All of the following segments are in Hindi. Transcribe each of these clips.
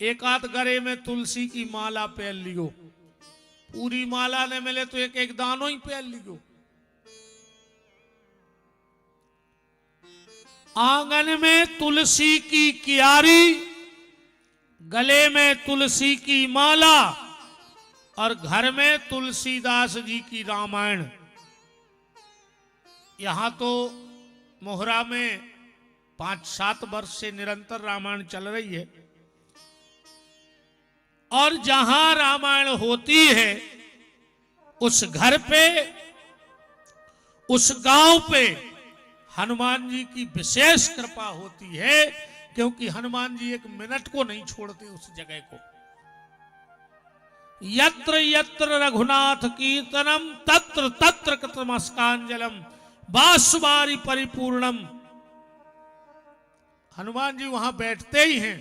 एक आध गरे में तुलसी की माला पहन लियो, पूरी माला ने मिले तो एक एक दानों ही पहन लियो। आंगन में तुलसी की क्यारी, गले में तुलसी की माला और घर में तुलसीदास जी की रामायण। यहां तो मोहरा में 5-7 वर्ष से निरंतर रामायण चल रही है और जहां रामायण होती है उस घर पे, उस गांव पे हनुमान जी की विशेष कृपा होती है, क्योंकि हनुमान जी 1 मिनट को नहीं छोड़ते उस जगह को। यत्र यत्र रघुनाथ कीर्तनम तत्र तत्र कृतमस्कांजलम बांसुरी परिपूर्णम। हनुमान जी वहां बैठते ही हैं।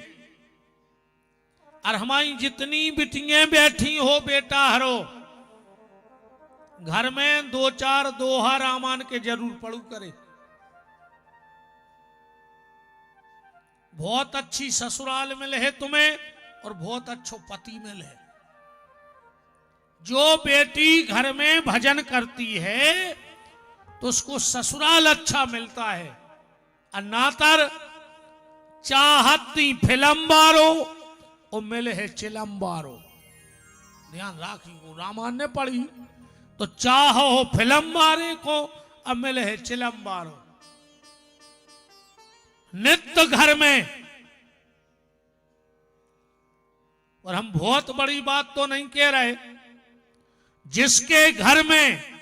और हमारी जितनी बिटियां बैठी हो बेटा हरो, घर में 2-4 दोहा रामायण के जरूर पढ़ू करे। बहुत अच्छी ससुराल मिले है तुम्हें और बहुत अच्छो पति मिले है। जो बेटी घर में भजन करती है तो उसको ससुराल अच्छा मिलता है। अनातर चाहती फिल्म बारो और मिले है चिलम बारो। ध्यान राखियो, रामायण ने पढ़ी तो चाहो फिल्म बारे को, अब मिले है चिलम बारो। नित्य घर में, और हम बहुत बड़ी बात तो नहीं कह रहे, जिसके घर में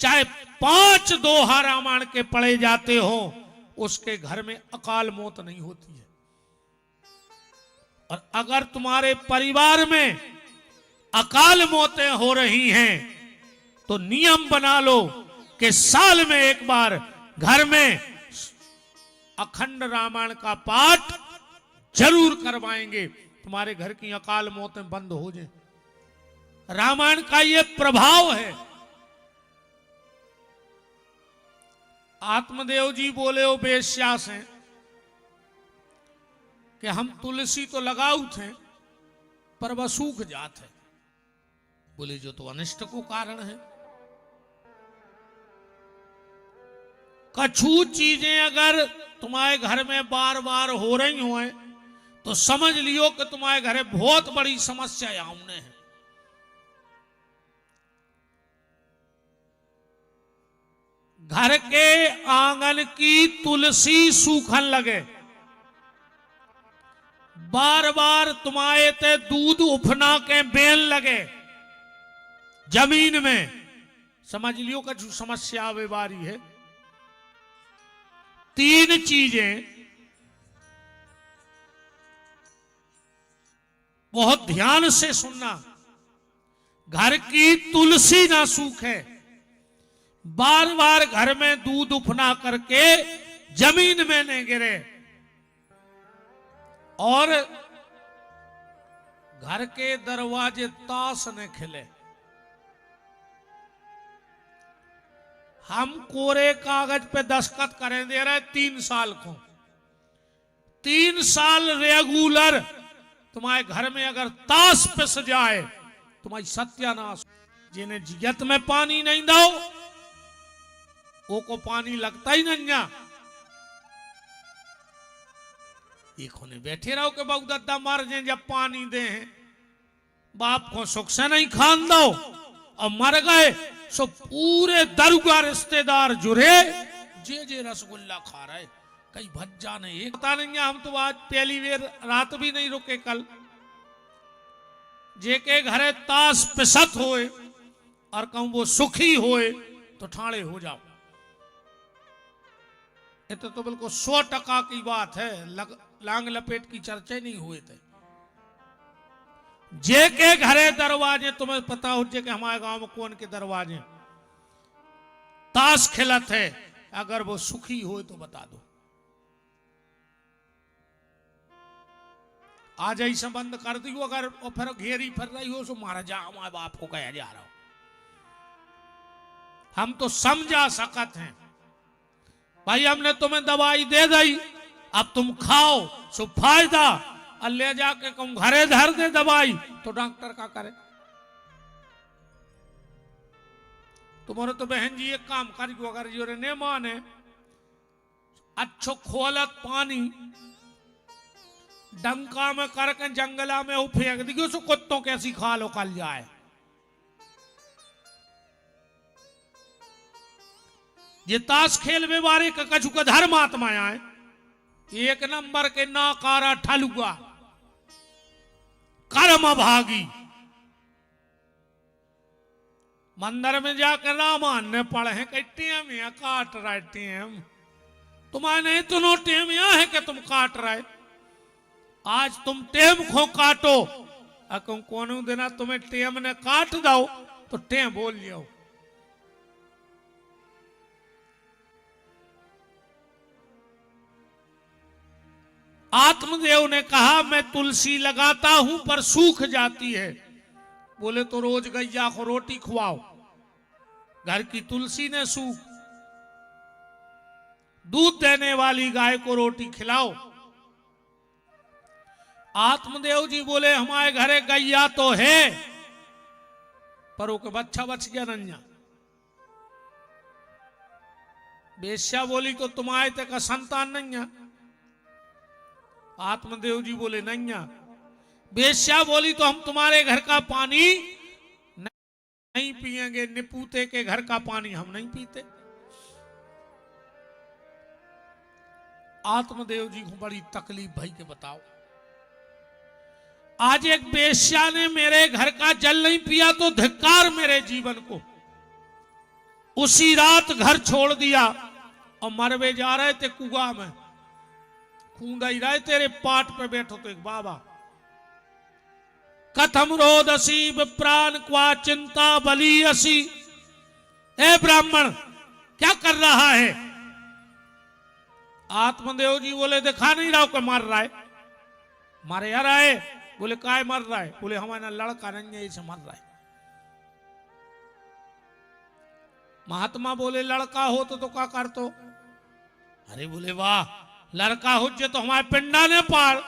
चाहे 5 दोहा रामायण के पढ़े जाते हो उसके घर में अकाल मौत नहीं होती है। और अगर तुम्हारे परिवार में अकाल मौतें हो रही हैं तो नियम बना लो कि साल में एक बार घर में अखंड रामायण का पाठ जरूर करवाएंगे, तुम्हारे घर की अकाल मौतें बंद हो जाए। रामायण का ये प्रभाव है। आत्मदेव जी बोले हो बेश्या से कि हम तुलसी तो लगाऊ थे पर वह सूख जात है। बोले जो तो अनिष्ट को कारण है। कछु चीजें अगर तुम्हारे घर में बार बार हो रही हो तो समझ लियो कि तुम्हारे घर बहुत बड़ी समस्या आमने है। घर के आंगन की तुलसी सूखन लगे, बार बार तुम्हारे ते दूध उफना के बेल लगे जमीन में, समझ लियो कि जो समस्या वे बारी है। 3 चीजें बहुत ध्यान से सुनना। घर की तुलसी ना सूखे, बार बार घर में दूध उफना करके जमीन में न गिरे, और घर के दरवाजे ताश न खिले। हम कोरे कागज पे दस्तखत करें दे रहे 3 साल को। 3 साल रेगुलर तुम्हारे घर में अगर ताश पिस जाए तुम्हारी सत्यानाश। जिन्हें जियत में पानी नहीं दो वो को पानी लगता ही नहीं। एक होने बैठे रहो कि बाबू दादा मर जाए जब पानी दे हैं, बाप को सुख से नहीं खान दो और मर गए सो पूरे दरुगा रिश्तेदार जुड़े जे रसगुल्ला खा रहे, कई भज्जा नहीं। एक पता नहीं है, हम तो आज पहली बार रात भी नहीं रुके कल। जे के घरे ताश पिसत होए और कहूं वो सुखी होए तो ठाणे हो जाओ। ये तो बिल्कुल 100% की बात है, लांग लपेट की चर्चा नहीं हुए थे। जे के घरे दरवाजे तुम्हें पता हो जे कि हमारे गांव में कौन के दरवाजे ताश खिलत है, अगर वो सुखी हो तो बता दो। आज ही संबंध कर दी अगर और फिर घेरी फिर रही हो सो मारा जा हमारे बाप को कहा जा रहा हो। हम तो समझा सकत हैं भाई, हमने तुम्हें दवाई दे दी, अब तुम खाओ सो फायदा, और ले जाके कहूं घरे धर दे दवाई, तो डॉक्टर का करे। तुम्हारे तो बहन जी एक काम करियो, अगर जो ने माने अच्छो खोलत पानी डंका में करके जंगला में वो फेंक दी, उस कुत्तों कैसी खा लो कल जाए। ये ताश खेल में बारे का कछु का धर्म आत्मा आए, एक नंबर के नाकारा ठलुआ कर्म भागी। मंदिर में जाकर रामायण ने पढ़े कि टेम या काट रहे टेम, तुम्हारे नहीं तुनो टेम यहां है कि तुम काट रहे, आज तुम टेम खो काटो, अकम कोनो देना तुम्हें टेम ने काट दो तो टेम बोल लियो। आत्मदेव ने कहा मैं तुलसी लगाता हूं पर सूख जाती है। बोले तो रोज गैया को रोटी खुआओ, घर की तुलसी ने सूख, दूध देने वाली गाय को रोटी खिलाओ। आत्मदेव जी बोले हमारे घरे गैया तो है पर वो के बच्चा बच गया नन्या। बेश्या बोली तो तुम्हारे तक का संतान नहीं है। आत्मदेव जी बोले नैया। बेश्या बोली तो हम तुम्हारे घर का पानी नहीं पिएंगे, निपूते के घर का पानी हम नहीं पीते। आत्मदेव जी को बड़ी तकलीफ भाई के बताओ, आज एक बेश्या ने मेरे घर का जल नहीं पिया तो धिक्कार मेरे जीवन को। उसी रात घर छोड़ दिया और मरवे जा रहे थे कुआ में, खूंदा ही रहे तेरे पाट पे बैठो तो एक बाबा, कथम रोदसी विप्राण क्वा चिंता बलियसी। ए ब्राह्मण क्या कर रहा है? आत्मदेव जी बोले दिखा नहीं रहा को मर रहा है। मारे यार आए, बोले काय मर रहा है? बोले हमारा लड़का नहीं है इसे मर रहा है। महात्मा बोले लड़का हो तो क्या कर तो? अरे बोले वाह, लड़का हो जे तो हमारे पिंडा ने पार,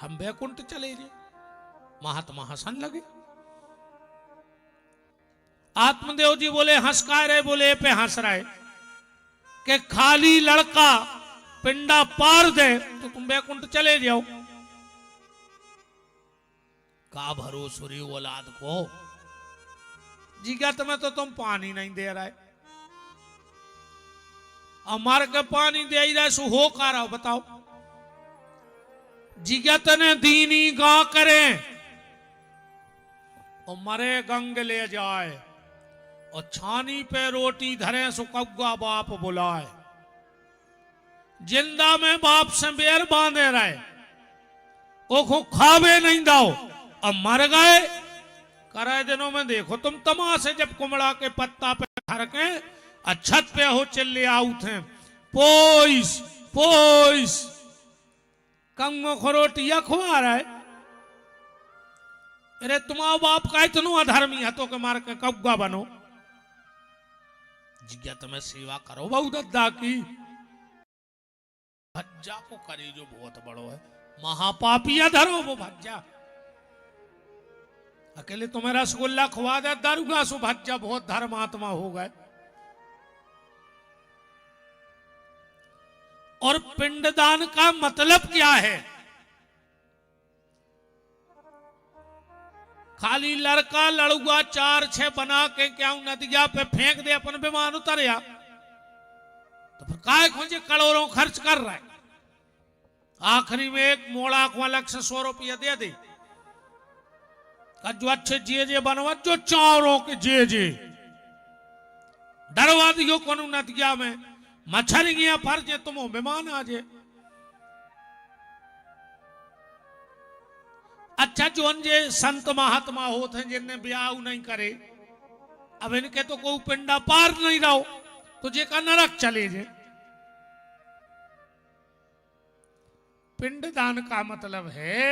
हम बैकुंठ चले जाए। महात्मा हंसन लगे। आत्मदेव जी बोले हंस का रहे? बोले पे हंस रहे कि खाली लड़का पिंडा पार दे तो तुम बैकुंठ चले जाओ। का भरोसा रे औलाद को, जिगत में तो तुम पानी नहीं दे रहे, अमर के पानी दे ही रहे सो हो का रहा बताओ। जिगत ने दीनी गा करे और मरे गंग ले जाए, और छानी पे रोटी धरे सो कौआ बाप बुलाए। जिंदा में बाप से बेर बांधे रहे, ओखो खावे नहीं दाओ, अब मर गए। करे दिनों में देखो तुम तमाशे, जब कुमड़ा के पत्ता पे धर के छत पे हो चिल्ले आऊ थे पोइस पोइस, कंगो खरोटिया खुआ रहा है। अरे तुम्हारा बाप का इतना अधर्मी है तो के मार के कौआ बनो। जिज्ञा तुम्हें सेवा करो बहु दद्दा की, भज्जा को करे जो बहुत बड़ो है, महापापिया धरो वो भज्जा। अकेले तुम्हें रसगुल्ला खुआ दे दारूगा सो भज्जा बहुत धर्मात्मा हो गए। और पिंडदान का मतलब क्या है? खाली लड़का लड़ुआ 4-6 बना के क्या नदिया पे फेंक दे अपन विमान उतरया तो फिर काय खोजे करोड़ों खर्च कर रहा है। आखिरी में एक मोड़ा को अलग से 100 रुपया दे दे, जो अच्छे जे बनवा जो चारों के जे डरवा दियो कोनो नदिया में मछलियां फर जे तुम विमान आ जे। अच्छा जो जे संत महात्मा होते हैं जिनने ब्याह नहीं करे, अब इनके तो कोई पिंडा पार नहीं रहो तो जे का नरक चले जे। पिंडदान का मतलब है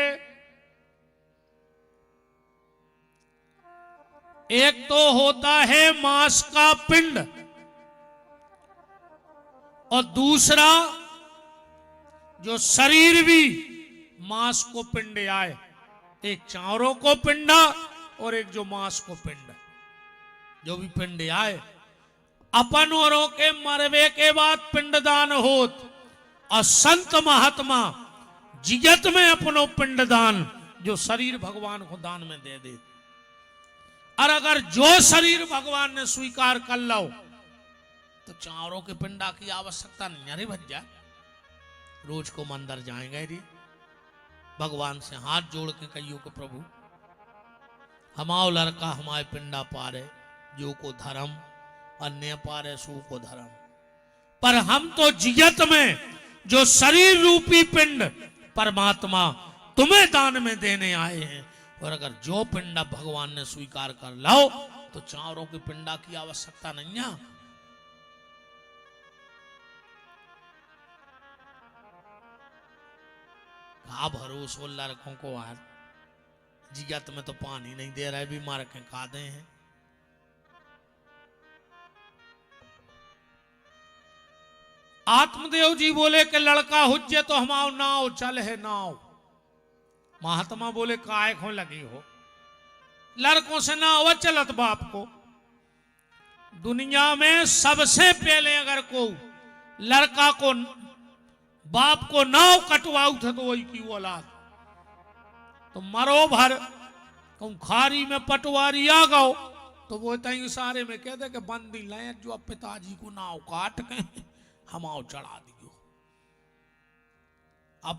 एक तो होता है मांस का पिंड, और दूसरा जो शरीर भी मांस को पिंड आए, एक चावरों को पिंडा और एक जो मांस को पिंड, जो भी पिंड आए अपन औरों के मरवे के बाद पिंडदान होत, और संत महात्मा जिगत में अपनो पिंडदान जो शरीर भगवान को दान में दे दे। और अगर जो शरीर भगवान ने स्वीकार कर लो तो चारों के पिंडा की आवश्यकता नहीं। अरे भज्जा रोज को मंदिर जाएंगे रे, भगवान से हाथ जोड़ के कहियो कि प्रभु हमाओ लड़का हमारे पिंडा पारे, जो को धर्म अन्य पारे सू को धर्म। पर हम तो जियत में जो शरीर रूपी पिंड परमात्मा तुम्हें दान में देने आए हैं, और अगर जो पिंडा भगवान ने स्वीकार कर लो तो चारों के पिंडा की आवश्यकता नहीं है। का भरोसा लड़कों को आज जिगत में तो पानी नहीं दे रहे, बीमार के कादे हैं। आत्मदेव जी बोले कि लड़का हुज्जे तो हमाओ नाव चल है नाव। महात्मा बोले काय को लगी हो, लड़कों से ना हो चलत बाप को। दुनिया में सबसे पहले अगर को लड़का को बाप को नाव कटवाऊ थे तो वही की औलाद, तो मरो भर तुम खारी में पटवारी आ गओ तो वो तई सारे में कह दे कि बंदी लाए जो पिताजी को नाव काट के हमाओ चढ़ा दी।